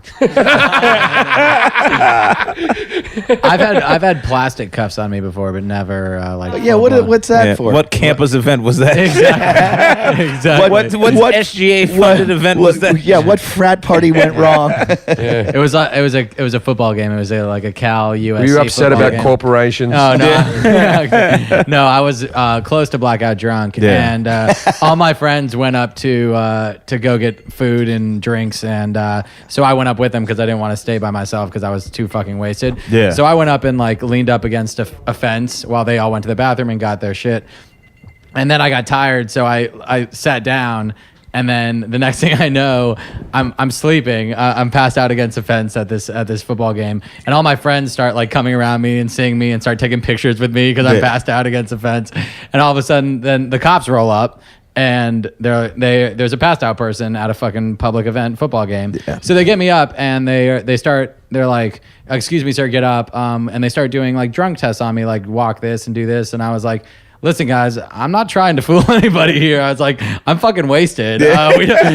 I've had plastic cuffs on me before, but never like. Yeah, what's that for? What campus event was that? Exactly. What SGA funded event was that? Yeah, what frat party went wrong? It was a football game. It was like a Cal USC. Were you upset football about game. corporations? Oh no, no. I was close to blackout drunk, and all my friends went up to go get food and drinks, and so I went up with them because I didn't want to stay by myself because I was too fucking wasted. Yeah. So I went up and like leaned up against a fence while they all went to the bathroom and got their shit, and then I got tired, so I sat down. And then the next thing I know, I'm sleeping. I'm passed out against a fence at this football game, and all my friends start like coming around me and seeing me and start taking pictures with me because I'm passed out against a fence. And all of a sudden, then the cops roll up, and there's a passed out person at a fucking public event football game. Yeah. So they get me up and they're like, "Excuse me, sir, get up." And they start doing like drunk tests on me, like walk this and do this, and I was like, listen, guys, I'm not trying to fool anybody here. I was like, I'm fucking wasted.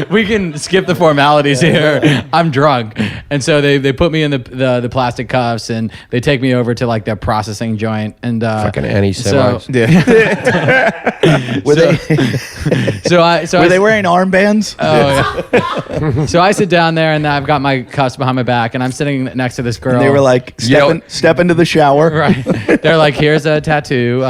We can skip the formalities here. I'm drunk. And so they put me in the plastic cuffs and they take me over to like their processing joint. And fucking anti-Semites. So, Were they wearing armbands? Oh, yeah. So I sit down there and I've got my cuffs behind my back and I'm sitting next to this girl. And they were like, step into the shower. Right. They're like, here's a tattoo.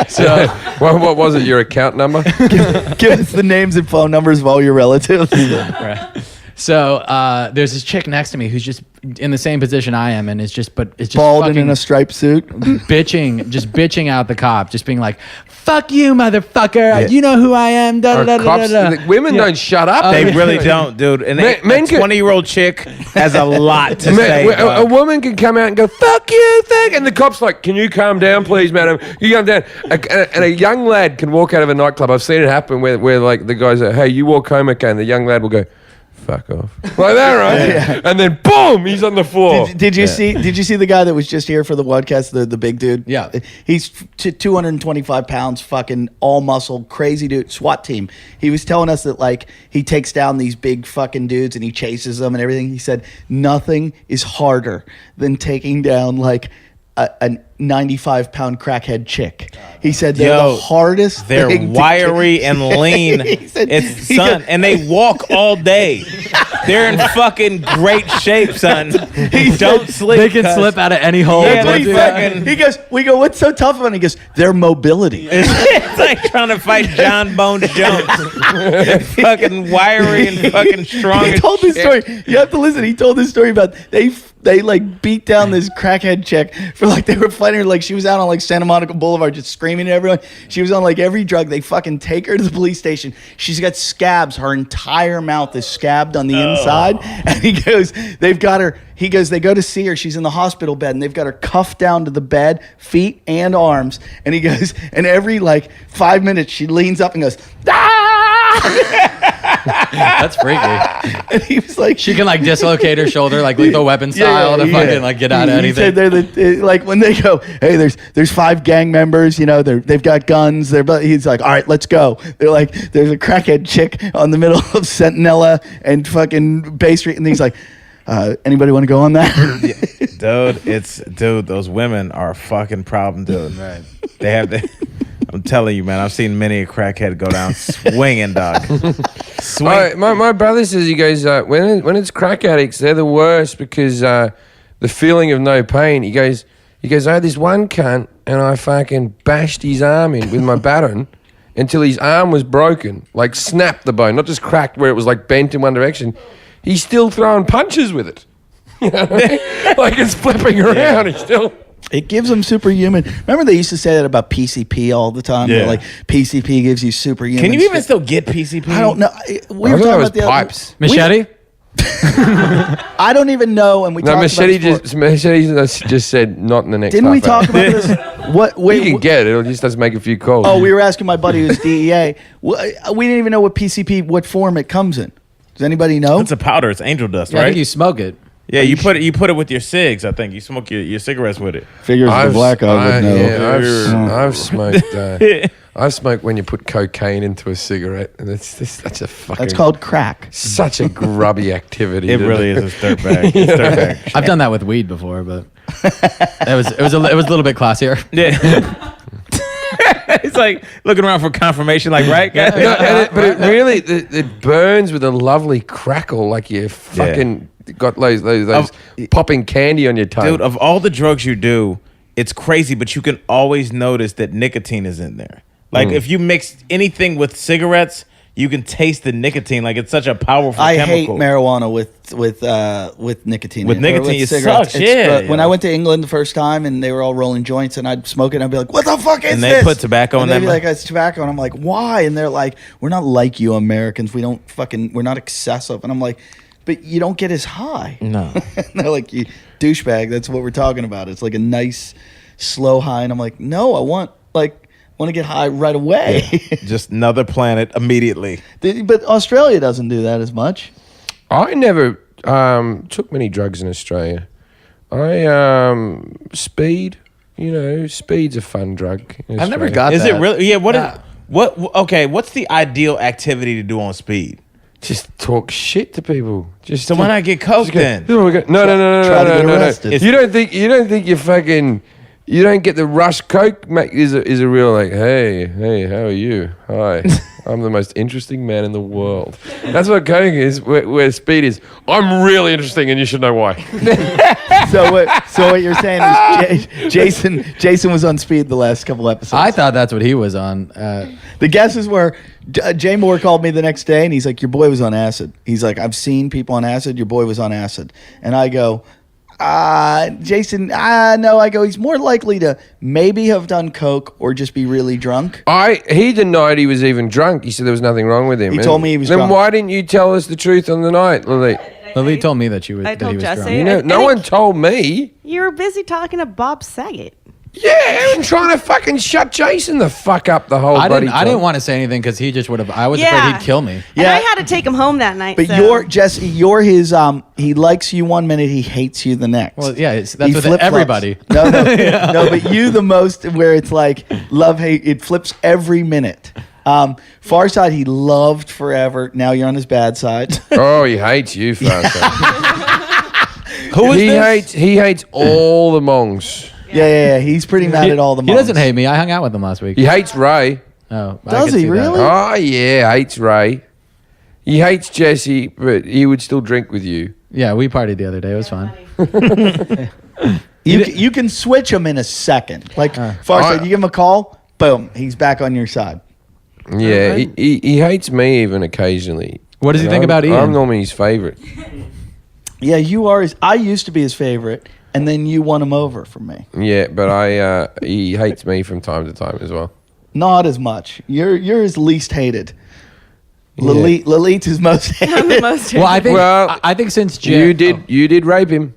So what was it? Your account number? Give us the names and phone numbers of all your relatives. Right. So there's this chick next to me who's in the same position I am, and it's just Bald and fucking in a striped suit. bitching out the cop, just being like, "Fuck you, motherfucker! You know who I am." Da, da, da, Cops, da, da. women don't shut up. They really don't, dude. And Men a can- 20-year-old chick has a lot to say. A woman can come out and go, "Fuck you, and the cop's like, "Can you calm down, please, madam? You calm down." And a young lad can walk out of a nightclub. I've seen it happen where like the guys are, "Hey, you walk home okay," and the young lad will go, "Fuck off," like that, right? And then boom, he's on the floor. Did you see the guy that was just here for the podcast, the big dude? Yeah. He's 225 pounds, fucking all muscle, crazy dude, SWAT team. He was telling us that like he takes down these big fucking dudes and he chases them and everything. He said nothing is harder than taking down like a 95-pound crackhead chick. He said they're the hardest. They're thing to wiry and lean. He said- It's he son, goes- and they walk all day. They're in fucking great shape, son. Don't sleep. They can cuz. slip out of any hole. Yeah, but they dude, fucking- He goes, we go, what's so tough about it? He goes, their mobility. It's like trying to fight John Bones Jones. They're fucking wiry and fucking strong. He as told this shit. story. You have to listen. He told this story about they like beat down this crackhead chick for like they were fighting her like she was out on like Santa Monica Boulevard just screaming at everyone. She was on like every drug. They fucking take her to the police station. She's got scabs. Her entire mouth is scabbed on the inside. And he goes, they've got her. He goes, they go to see her. She's in the hospital bed and they've got her cuffed down to the bed, feet and arms. And he goes, and every like 5 minutes she leans up and goes, that's freaky. and he was like, She can like dislocate her shoulder like Lethal Weapon style to fucking like get out of He said anything. they're like when they go, hey, there's 5 gang members, you know, they've got guns. He's like, all right, let's go. They're like, there's a crackhead chick on the middle of Centinela and fucking Bay Street, and he's like, anybody want to go on that? Dude, those women are a fucking problem, dude. Right. I'm telling you, man, I've seen many a crackhead go down swinging, dog. Swing. My brother says, he goes, when it's crack addicts, they're the worst because the feeling of no pain. He goes, I had this one cunt and I fucking bashed his arm in with my baton until his arm was broken, like snapped the bone, not just cracked where it was like bent in one direction. He's still throwing punches with it. You know what I mean? Like it's flipping around. He's still... It gives them superhuman. Remember they used to say that about PCP all the time? Yeah. They're like, PCP gives you superhuman. Can you even still get PCP? I don't know. We I were thought it talking was about the pipes. Machete? I don't even know. And we No, talked Machete about this just said not in the next Didn't we half talk hour. about this? What? You Wait, can get it. It just does make a few calls. Oh, we were asking my buddy who's DEA. We didn't even know what PCP, what form it comes in. Does anybody know? It's a powder. It's angel dust, Yeah, I right? think you smoke it. Yeah, you put it with your cigs. I think you smoke your cigarettes with it. Figures the black guy would know. I've smoked. I've smoked when you put cocaine into a cigarette, and that's a fucking. That's called crack. Such a grubby activity. It really is a dirtbag. It's dirtbag. I've done that with weed before, but it was a little bit classier. Yeah. It's like looking around for confirmation, like, right? But it really it burns with a lovely crackle, like you fucking got those popping candy on your tongue. Dude, of all the drugs you do, it's crazy, but you can always notice that nicotine is in there. Like if you mix anything with cigarettes, you can taste the nicotine. Like it's such a powerful I chemical. hate marijuana with nicotine. With in it, or nicotine, it cigarettes. sucks, yeah. When I went to England the first time and they were all rolling joints and I'd smoke it and I'd be like, "What the fuck is And this?" they put tobacco in and they'd be them? like, "It's tobacco," and I'm like, "Why?" And they're like, "We're not like you Americans. We're not excessive." And I'm like, "But you don't get as high." No. And they're like, "You douchebag. That's what we're talking about. It's like a nice slow high." And I'm like, "No, I want to get high right away." Just another planet immediately. But Australia doesn't do that as much. I never took many drugs in Australia. Speed. You know, speed's a fun drug. in I've never Australia. got Is that. it really? Yeah. Okay. What's the ideal activity to do on speed? Just talk shit to people. So why not get coke then? No. Try to get arrested. You don't think you fucking You don't get the rush. Coke is a real like, hey, how are you? Hi, I'm the most interesting man in the world. That's what Coke is. Where speed is, I'm really interesting, and you should know why. So what you're saying is Jason was on speed the last couple episodes. I thought that's what he was on. The guesses were Jay Moore called me the next day and he's like, your boy was on acid. He's like, I've seen people on acid. Your boy was on acid. And I go, Jason, no. I go, he's more likely to maybe have done coke or just be really drunk. He denied he was even drunk. He said there was nothing wrong with him. He told me he was Then drunk. why didn't you tell us the truth on the night, Lily? Lily told me that she was. I that told he was Jesse. drunk. No one told me. You were busy talking to Bob Saget. Yeah, and trying to fucking shut Jason the fuck up the whole I bloody didn't time. want to say anything because he just would have. I was Yeah. afraid he'd kill me. And Yeah. I had to take him home that night. But so. you're Jesse, you're his he likes you one minute, he hates you the next. Well, yeah, that's He with flip-flops. everybody. No, no, but you the most where it's like love, hate, it flips every minute. Far side, he loved forever. Now you're on his bad side. Oh, he hates you, Farsa. Who is he this? hates all the mongs. Yeah. He's pretty mad at all the He moms. doesn't hate me. I hung out with him last week. He hates Ray. Oh, I Does could he see that. really? Oh, yeah, hates Ray. He hates Jesse, but he would still drink with you. Yeah, we partied the other day. It was fun. You can switch him in a second. Like Far side, you give him a call, boom, he's back on your side. Yeah, he hates me even occasionally. What does he think about Ian? I'm normally his favorite. Yeah, you are his. I used to be his favorite, and then you won him over for me. Yeah, but he hates me from time to time as well. Not as much. You're his least hated. Lilith is most hated. I'm the most. Well, I think. Well, I think since Jay, You did rape him.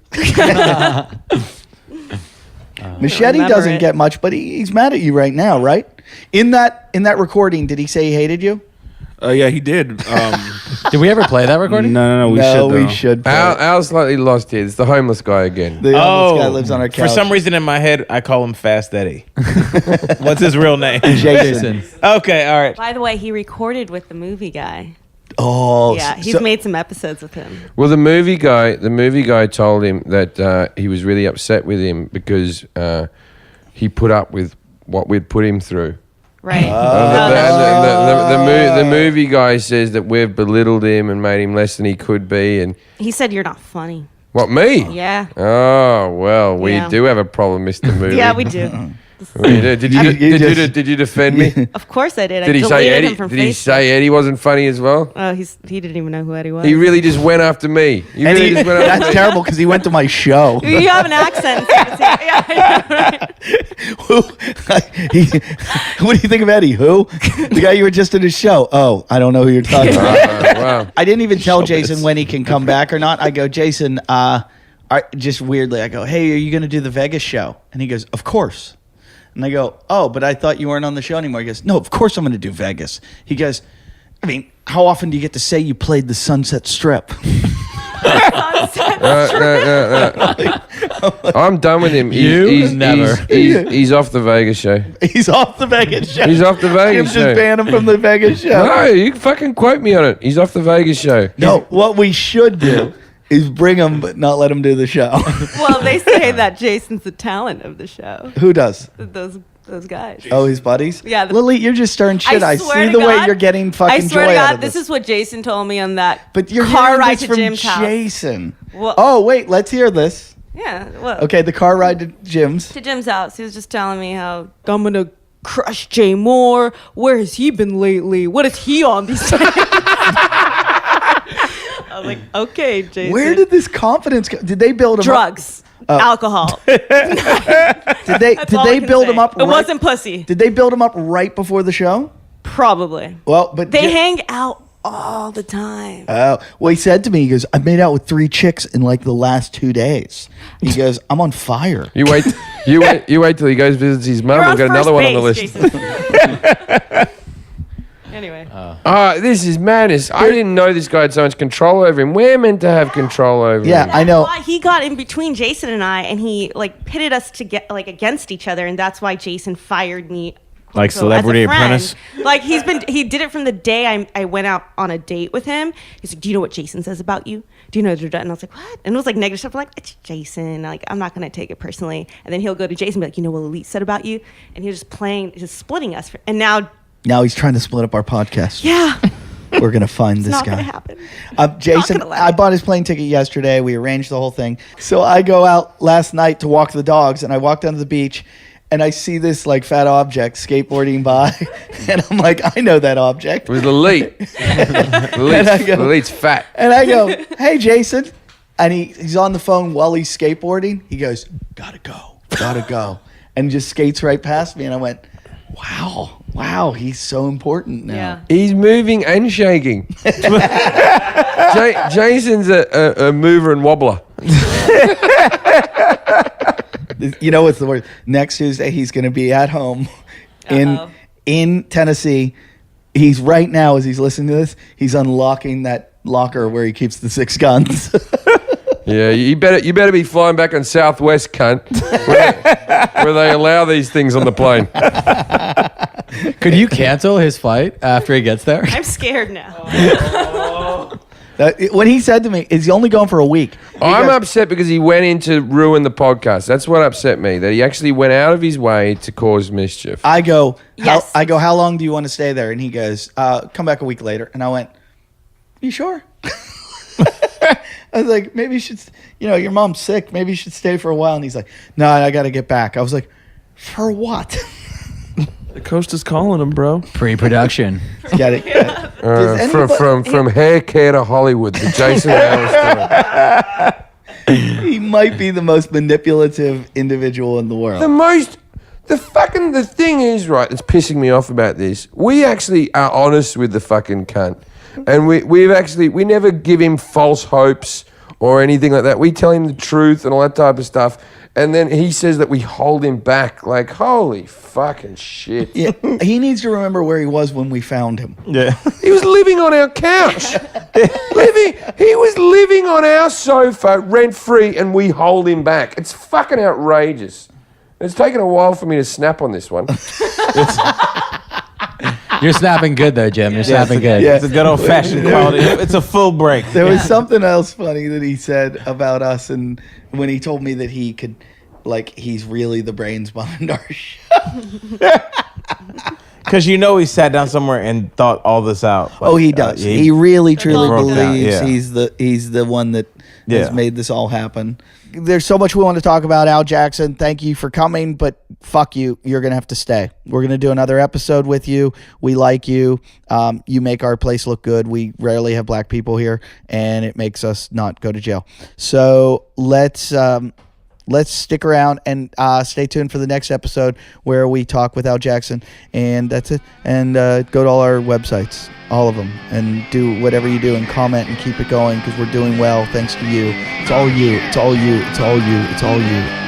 Machete remember doesn't it. get much, but he's mad at you right now, right? In that recording, did he say he hated you? Yeah, he did. did we ever play that recording? No, we should. we though. should. play it. Al's slightly lost here. It's the homeless guy again. The homeless guy lives on our couch. For some reason in my head, I call him Fast Eddie. What's his real name? Jason. Okay, all right. By the way, he recorded with the movie guy. Oh, Yeah, he's so- made some episodes with him. Well, the movie guy told him that he was really upset with him because he put up with what we'd put him through. Right. The movie guy says that we've belittled him and made him less than he could be. And He said you're not funny. what, me? Yeah. Oh, well, we Yeah. do have a problem, Mr. Movie. Yeah, we do. We do. Did you defend me? Of course I did. Did I he say deleted Eddie? him from Did he Facebook. say Eddie wasn't funny as well? Oh, he didn't even know who Eddie was. He really just went after me. He And really he- just went after that's me. terrible because he went to my show. You have an accent. Yeah, right. What do you think of Eddie? Who? The guy you were just in his show. Oh, I don't know who you're talking about. Wow. I didn't even tell Jason when he can come back or not. I go, Jason, just weirdly, I go, hey, are you going to do the Vegas show? And he goes, of course. And I go, oh, but I thought you weren't on the show anymore. He goes, no, of course I'm going to do Vegas. He goes, I mean, how often do you get to say you played the Sunset Strip? I'm done with him. Never. He's off the Vegas show. He's off the Vegas show. He's off the Vegas Jim show. just banned him from the Vegas show. No, you can fucking quote me on it. He's off the Vegas show. No, what we should do is bring him, but not let him do the show. Well, they say that Jason's the talent of the show. Who does? Those guys. Oh, his buddies? Yeah, the- Lily, you're just stirring shit. I swear see to the way God- you're getting fucking I swear joy to out God, of this is what Jason told me on that But you're car hearing ride this to from Jim's house. Jason. Well- Oh, wait, let's hear this. Yeah. Well, Okay, the car ride to Jim's. to Jim's house. He was just telling me how I'm gonna crush Jay Moore. Where has he been lately? What is he on these days? I was like, okay, Jason. Where did this confidence go? Did they build him drugs, alcohol? up? Did they That's all I can build say. him up? It wasn't pussy. Did they build him up right before the show? Probably. Well, but They hang out all the time. Oh, well, he said to me, he goes, I made out with 3 chicks in like the last 2 days. He goes, I'm on fire. You wait till he goes visits his mum. You're We'll on get another first one on the list. base, Jason. Anyway. This is madness. I didn't know this guy had so much control over him. We're meant to have control over him. Yeah, I know. Why he got in between Jason and I, and he like pitted us to get like against each other, and that's why Jason fired me Like So, Celebrity as a friend, Apprentice? Like he did it from the day I went out on a date with him. He's like, do you know what Jason says about you? Do you know? And I was like, what? And it was like negative stuff. I'm like, it's Jason. Like, I'm not gonna take it personally. And then he'll go to Jason and be like, you know what Elite said about you? And he was just splitting us. And now Now he's trying to split up our podcast. yeah, We're gonna find it's this not guy. gonna happen. Jason, Not gonna I bought his plane ticket yesterday. We arranged the whole thing. So I go out last night to walk the dogs, and I walk down to the beach, and I see this like fat object skateboarding by, and I'm like, I know that object. It was Elite. Elite's fat. And I go, hey, Jason. And he's on the phone while he's skateboarding. He goes, gotta go. And just skates right past me. And I went, wow, he's so important now. Yeah. He's moving and shaking. Jason's a mover and wobbler. You know what's the word? Next Tuesday, he's going to be at home in Tennessee. He's right now, as he's listening to this, he's unlocking that locker where he keeps the 6 guns. Yeah, you better be flying back on Southwest, cunt, where they allow these things on the plane. Could you cancel his flight after he gets there? I'm scared now. When he said to me, is he only going for a week? I'm upset because he went in to ruin the podcast. That's what upset me, that he actually went out of his way to cause mischief. I go, Yes. how long do you want to stay there? And he goes, come back a week later. And I went, you sure? I was like, maybe you should, your mom's sick. Maybe you should stay for a while. And he's like, no, I got to get back. I was like, for what? The coast is calling him, bro. Pre-production. Got it. Does anybody- From hair care to Hollywood, the Jason Howard story. He might be the most manipulative individual in the world. The thing is, right, that's pissing me off about this. We actually are honest with the fucking cunt. And we never give him false hopes or anything like that. We tell him the truth and all that type of stuff. And then he says that we hold him back. Like, holy fucking shit. Yeah, he needs to remember where he was when we found him. Yeah. He was living on our couch. He was living on our sofa rent-free, and we hold him back. It's fucking outrageous. It's taken a while for me to snap on this one. You're snapping good though, Jim. You're snapping good. yeah. It's a good old-fashioned quality. It's a full break. There was something else funny that he said about us, and when he told me that he could, he's really the brains behind our show. Because he sat down somewhere and thought all this out. He does. He really, truly broke down, believes yeah. he's the one that has Yeah. made this all happen. There's so much we want to talk about, Al Jackson. Thank you for coming, but fuck you. You're going to have to stay. We're going to do another episode with you. We like you. You make our place look good. We rarely have black people here, and it makes us not go to jail. So let's stick around and stay tuned for the next episode where we talk with Al Jackson. And that's it. And go to all our websites, all of them, and do whatever you do and comment and keep it going because we're doing well thanks to you. It's all you. It's all you. It's all you. It's all you.